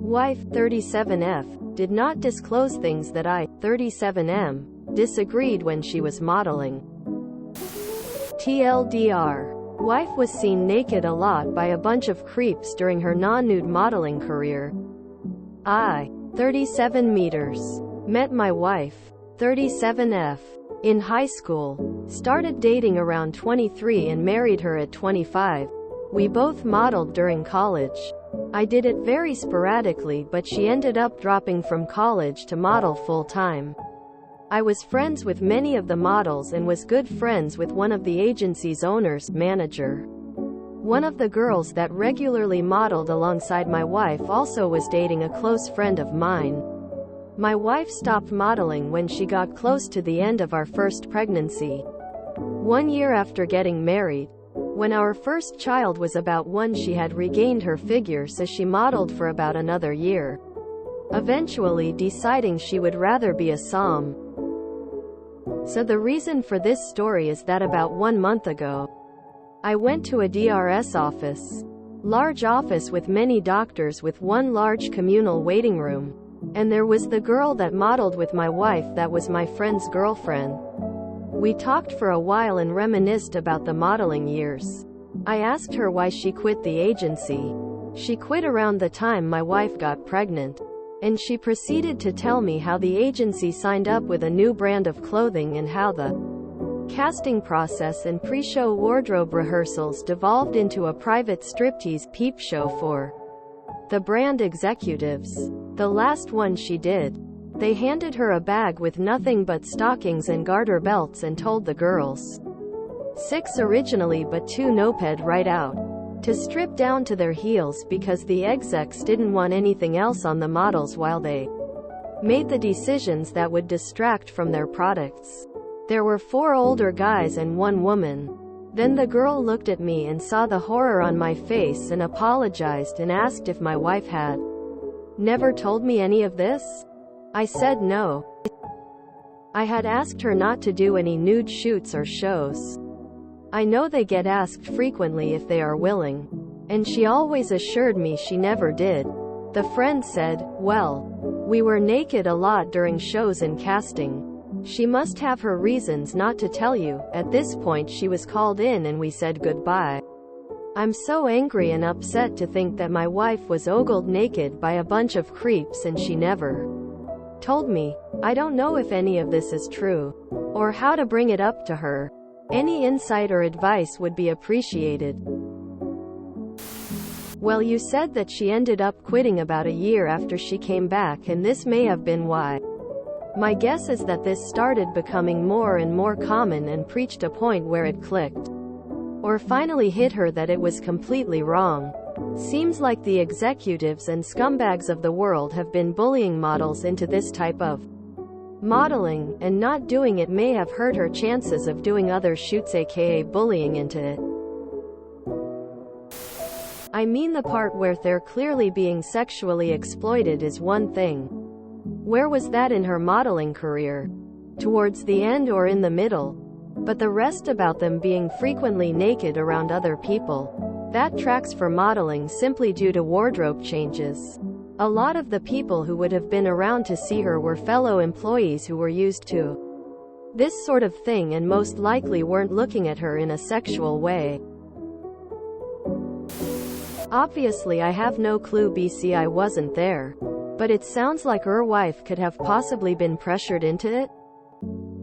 Wife, 37F, did not disclose things that I, 37M, disagreed when she was modeling. TLDR. Wife was seen naked a lot by a bunch of creeps during her non-nude modeling career. I, 37 meters, met my wife, 37F, in high school, started dating around 23 and married her at 25. We both modeled during college. I did it very sporadically, but she ended up dropping from college to model full-time. I was friends with many of the models and was good friends with one of the agency's owners, manager. One of the girls that regularly modeled alongside my wife also was dating a close friend of mine. My wife stopped modeling when she got close to the end of our first pregnancy. 1 year after getting married, when our first child was about 1, she had regained her figure, so she modeled for about another year, eventually deciding she would rather be a som. So the reason for this story is that about 1 month ago, I went to a DRS office. Large office with many doctors with one large communal waiting room. And there was the girl that modeled with my wife that was my friend's girlfriend. We talked for a while and reminisced about the modeling years. I asked her why she quit the agency. She quit around the time my wife got pregnant. And she proceeded to tell me how the agency signed up with a new brand of clothing and how the casting process and pre-show wardrobe rehearsals devolved into a private striptease peep show for the brand executives. The last one she did, they handed her a bag with nothing but stockings and garter belts and told the girls, 6 originally but 2 noped right out, to strip down to their heels because the execs didn't want anything else on the models while they made the decisions that would distract from their products. There were 4 older guys and 1 woman. Then the girl looked at me and saw the horror on my face and apologized and asked if my wife had never told me any of this. I said no. I had asked her not to do any nude shoots or shows. I know they get asked frequently if they are willing. And she always assured me she never did. The friend said, well, we were naked a lot during shows and casting. She must have her reasons not to tell you. At this point she was called in and we said goodbye. I'm so angry and upset to think that my wife was ogled naked by a bunch of creeps and she never told me. I don't know if any of this is true, or how to bring it up to her. Any insight or advice would be appreciated. Well, you said that she ended up quitting about a year after she came back, and this may have been why. My guess is that this started becoming more and more common and reached a point where it clicked, or finally hit her that it was completely wrong. Seems like the executives and scumbags of the world have been bullying models into this type of modeling, and not doing it may have hurt her chances of doing other shoots, aka bullying into it. I mean, the part where they're clearly being sexually exploited is one thing. Where was that in her modeling career? Towards the end or in the middle? But the rest about them being frequently naked around other people, that tracks for modeling simply due to wardrobe changes. A lot of the people who would have been around to see her were fellow employees who were used to this sort of thing and most likely weren't looking at her in a sexual way. Obviously I have no clue, BC, I wasn't there. But it sounds like her wife could have possibly been pressured into it.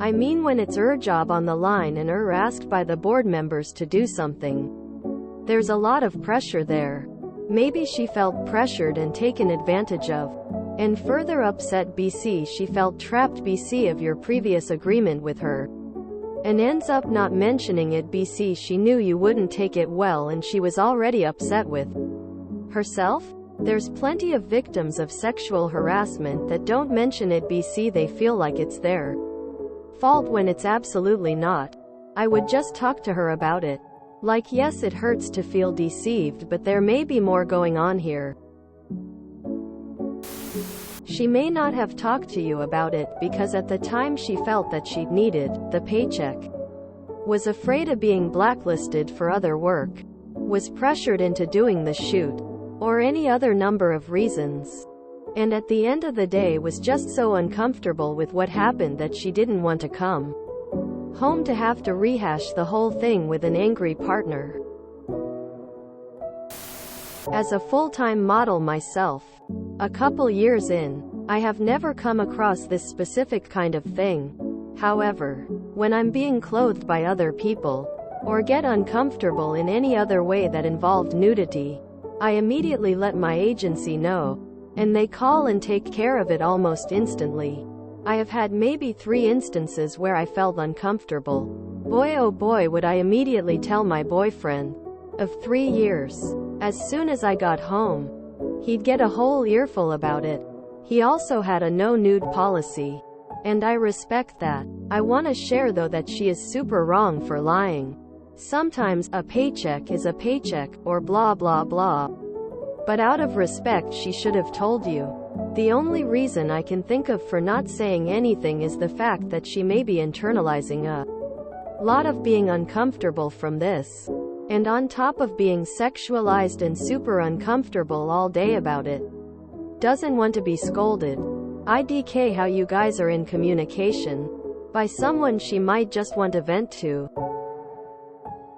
I mean, when it's her job on the line and her asked by the board members to do something, there's a lot of pressure there. Maybe she felt pressured and taken advantage of. And further upset, BC, she felt trapped, BC, of your previous agreement with her. And ends up not mentioning it, BC. She knew you wouldn't take it well and she was already upset with herself. There's plenty of victims of sexual harassment that don't mention it, BC. They feel like it's their fault when it's absolutely not. I would just talk to her about it. Like, yes, it hurts to feel deceived, but there may be more going on here. She may not have talked to you about it because at the time she felt that she needed the paycheck, was afraid of being blacklisted for other work, was pressured into doing the shoot, or any other number of reasons. And at the end of the day was just so uncomfortable with what happened that she didn't want to come home to have to rehash the whole thing with an angry partner. As a full-time model myself, a couple years in, I have never come across this specific kind of thing. However, when I'm being clothed by other people, or get uncomfortable in any other way that involved nudity, I immediately let my agency know, and they call and take care of it almost instantly. I have had maybe 3 instances where I felt uncomfortable. Boy oh boy would I immediately tell my boyfriend of 3 years. As soon as I got home, he'd get a whole earful about it. He also had a no nude policy, and I respect that. I want to share though that she is super wrong for lying. Sometimes a paycheck is a paycheck, or blah blah blah. But out of respect she should have told you. The only reason I can think of for not saying anything is the fact that she may be internalizing a lot of being uncomfortable from this. And on top of being sexualized and super uncomfortable all day about it. Doesn't want to be scolded. IDK how you guys are in communication. By someone she might just want to vent to.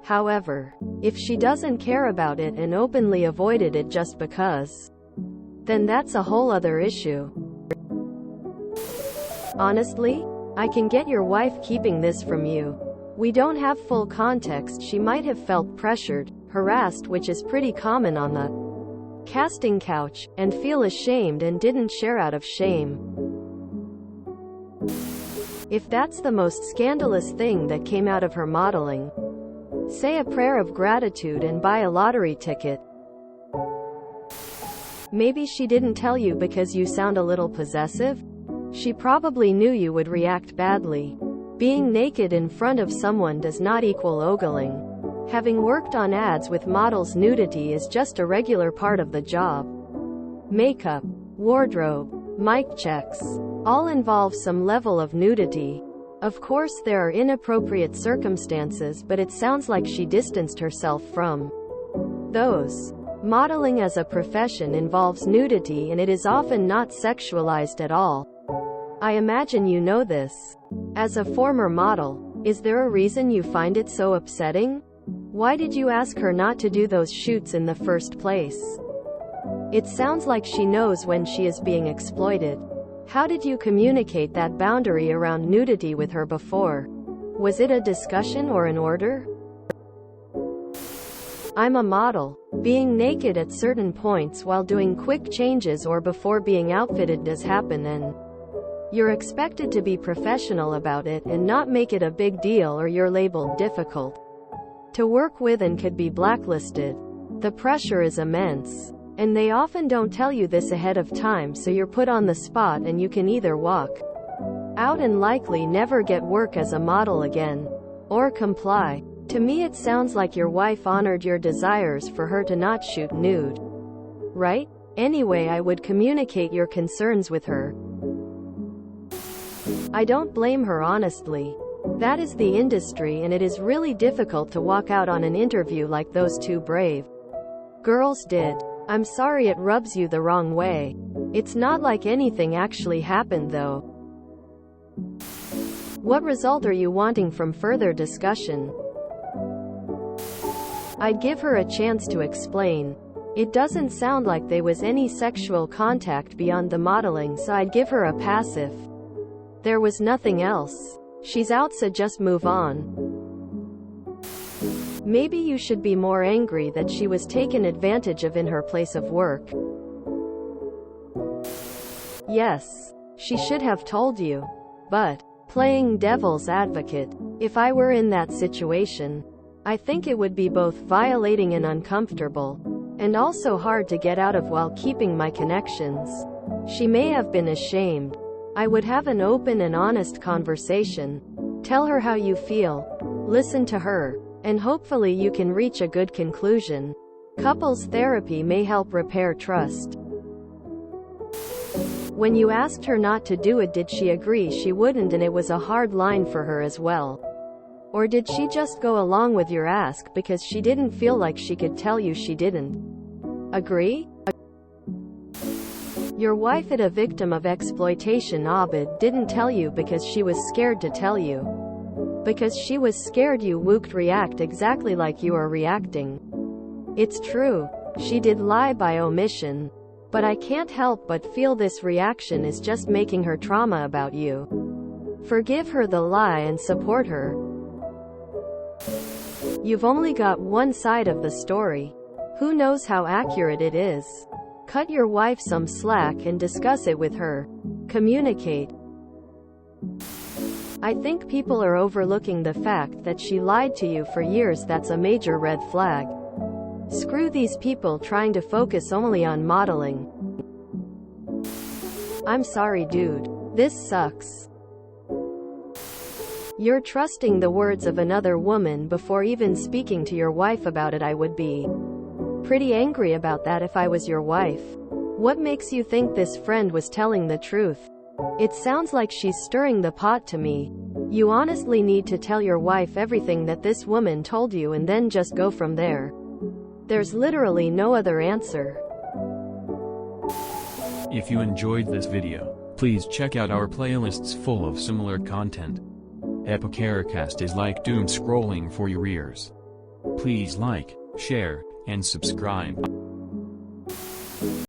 However, if she doesn't care about it and openly avoided it just because, then that's a whole other issue. Honestly, I can get your wife keeping this from you. We don't have full context. She might have felt pressured, harassed, which is pretty common on the casting couch, and feel ashamed and didn't share out of shame. If that's the most scandalous thing that came out of her modeling, say a prayer of gratitude and buy a lottery ticket. Maybe she didn't tell you because you sound a little possessive? She probably knew you would react badly. Being naked in front of someone does not equal ogling. Having worked on ads with models, nudity is just a regular part of the job. Makeup, wardrobe, mic checks, all involve some level of nudity. Of course there are inappropriate circumstances, but it sounds like she distanced herself from those. Modeling as a profession involves nudity and it is often not sexualized at all. I imagine you know this. As a former model, is there a reason you find it so upsetting? Why did you ask her not to do those shoots in the first place? It sounds like she knows when she is being exploited. How did you communicate that boundary around nudity with her before? Was it a discussion or an order? I'm a model. Being naked at certain points while doing quick changes or before being outfitted does happen, and you're expected to be professional about it and not make it a big deal, or you're labeled difficult to work with and could be blacklisted. The pressure is immense. And they often don't tell you this ahead of time, so you're put on the spot and you can either walk out and likely never get work as a model again, or comply. To me it sounds like your wife honored your desires for her to not shoot nude. Right? Anyway, I would communicate your concerns with her. I don't blame her, honestly. That is the industry, and it is really difficult to walk out on an interview like those two brave girls did. I'm sorry it rubs you the wrong way. It's not like anything actually happened though. What result are you wanting from further discussion? I'd give her a chance to explain. It doesn't sound like there was any sexual contact beyond the modeling, so I'd give her a pass if there was nothing else. She's out, so just move on. Maybe you should be more angry that she was taken advantage of in her place of work. Yes, she should have told you. But, playing devil's advocate, if I were in that situation, I think it would be both violating and uncomfortable, and also hard to get out of while keeping my connections. She may have been ashamed. I would have an open and honest conversation. Tell her how you feel. Listen to her. And hopefully you can reach a good conclusion. Couples therapy may help repair trust. When you asked her not to do it, did she agree she wouldn't and it was a hard line for her as well? Or did she just go along with your ask because she didn't feel like she could tell you she didn't agree? Your wife is a victim of exploitation. Abed didn't tell you because she was scared to tell you. Because she was scared you would react exactly like you are reacting. It's true, she did lie by omission. But I can't help but feel this reaction is just making her trauma about you. Forgive her the lie and support her. You've only got one side of the story. Who knows how accurate it is? Cut your wife some slack and discuss it with her. Communicate. I think people are overlooking the fact that she lied to you for years. That's a major red flag. Screw these people trying to focus only on modeling. I'm sorry, dude. This sucks. You're trusting the words of another woman before even speaking to your wife about it. I would be pretty angry about that if I was your wife. What makes you think this friend was telling the truth? It sounds like she's stirring the pot to me. You honestly need to tell your wife everything that this woman told you and then just go from there. There's literally no other answer. If you enjoyed this video, please check out our playlists full of similar content. Epicaricast is like doom scrolling for your ears. Please like, share, and subscribe.